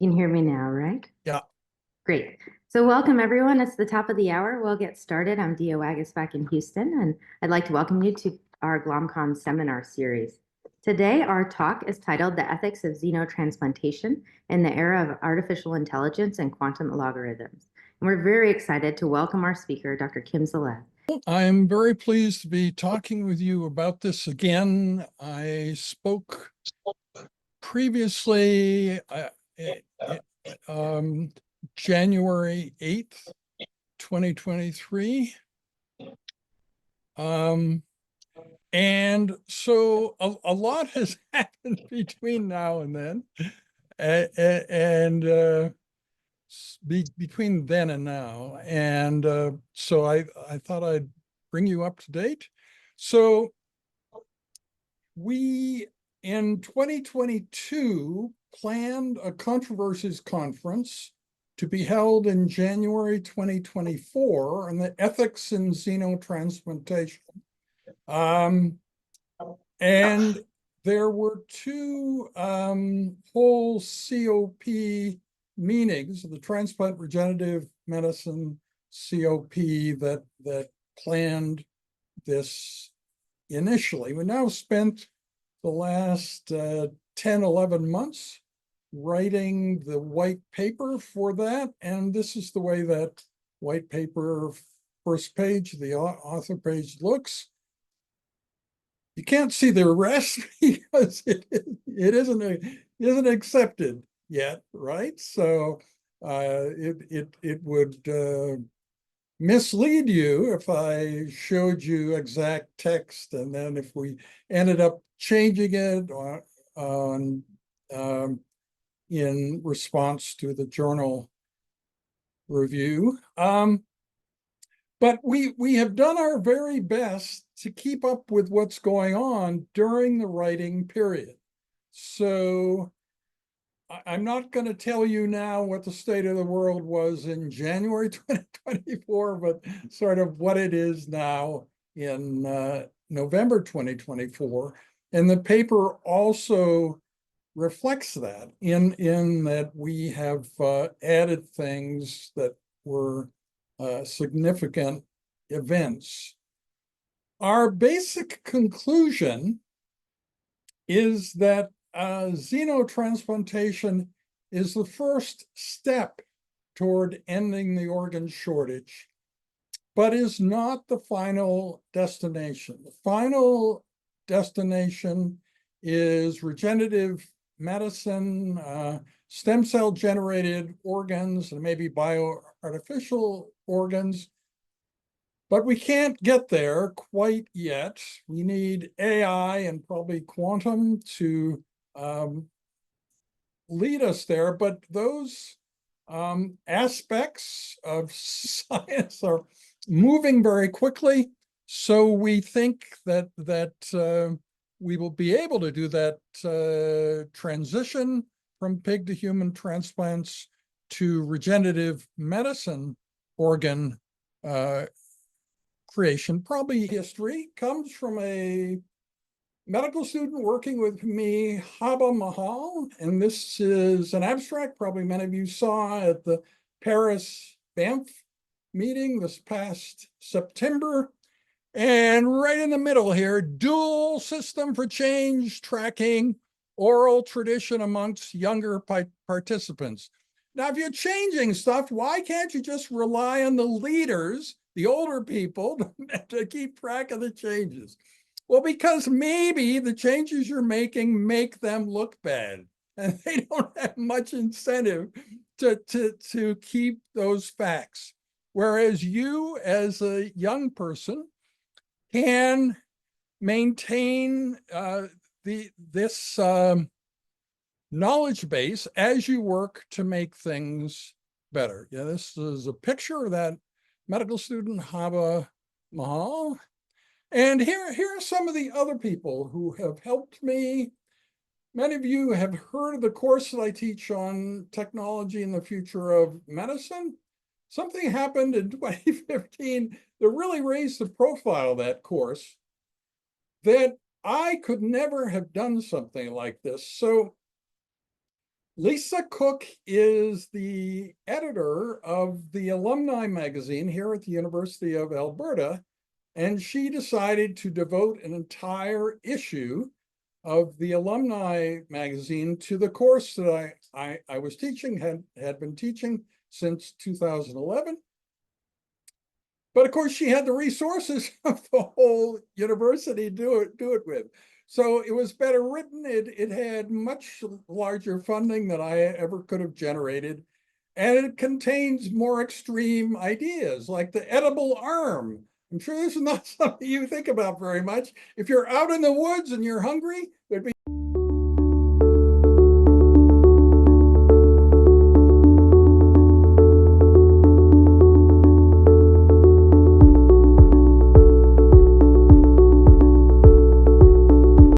You can hear me now, right? Yeah. Great. So welcome everyone. It's the top of the hour. We'll get started. I'm Dia Waguespack in Houston, and I'd like to welcome you to our GlomCon seminar series. Today, our talk is titled The Ethics of Xenotransplantation in the Era of Artificial Intelligence and Quantum Algorithms. And we're very excited to welcome our speaker, Dr. Kim Solez. I'm very pleased to be talking with you about this again. I spoke previously January 8th, 2023. And so a lot has happened between now and then. Between then and now. And so I thought I'd bring you up to date. So we, in 2022, planned a Controversies conference to be held in January 2024 on the ethics in xenotransplantation. And there were two whole COP meetings, the Transplant Regenerative Medicine COP that planned this initially. We now spent the last 10, 11 months writing the white paper for that. And this is the way that white paper first page, the author page looks. You can't see the rest because it isn't accepted yet, right? So it would mislead you if I showed you exact text, and then if we ended up changing it in response to the journal review. But we have done our very best to keep up with what's going on during the writing period. So I'm not going to tell you now what the state of the world was in January 2024, but sort of what it is now in November 2024. And the paper also reflects that in that we have added things that were significant events. Our basic conclusion is that xenotransplantation is the first step toward ending the organ shortage, but is not the final destination. The final destination is regenerative medicine, stem cell generated organs, and maybe bioartificial organs. But we can't get there quite yet. We need AI and probably quantum to lead us there. But those aspects of science are moving very quickly. So we think that we will be able to do that transition from pig to human transplants to regenerative medicine organ creation. Probably history comes from a medical student working with me, Haba Mahal, and this is an abstract probably many of you saw at the Paris Banff meeting this past September. And right in the middle here, dual system for change tracking oral tradition amongst younger participants. Now, if you're changing stuff, why can't you just rely on the leaders, the older people, to keep track of the changes? Well, because maybe the changes you're making make them look bad, and they don't have much incentive to keep those facts. Whereas you, as a young person, can maintain this knowledge base as you work to make things better. Yeah, this is a picture of that medical student, Haba Mahal. And here are some of the other people who have helped me. Many of you have heard of the course that I teach on technology and the future of medicine. Something happened in 2015 that really raised the profile of that course, that I could never have done something like this. So Lisa Cook is the editor of the alumni magazine here at the University of Alberta, and she decided to devote an entire issue of the alumni magazine to the course that I was teaching, had been teaching since 2011. But of course, she had the resources of the whole university to do it with. So it was better written. It had much larger funding than I ever could have generated. And it contains more extreme ideas, like the edible arm. I'm sure this is not something you think about very much. If you're out in the woods and you're hungry, there'd be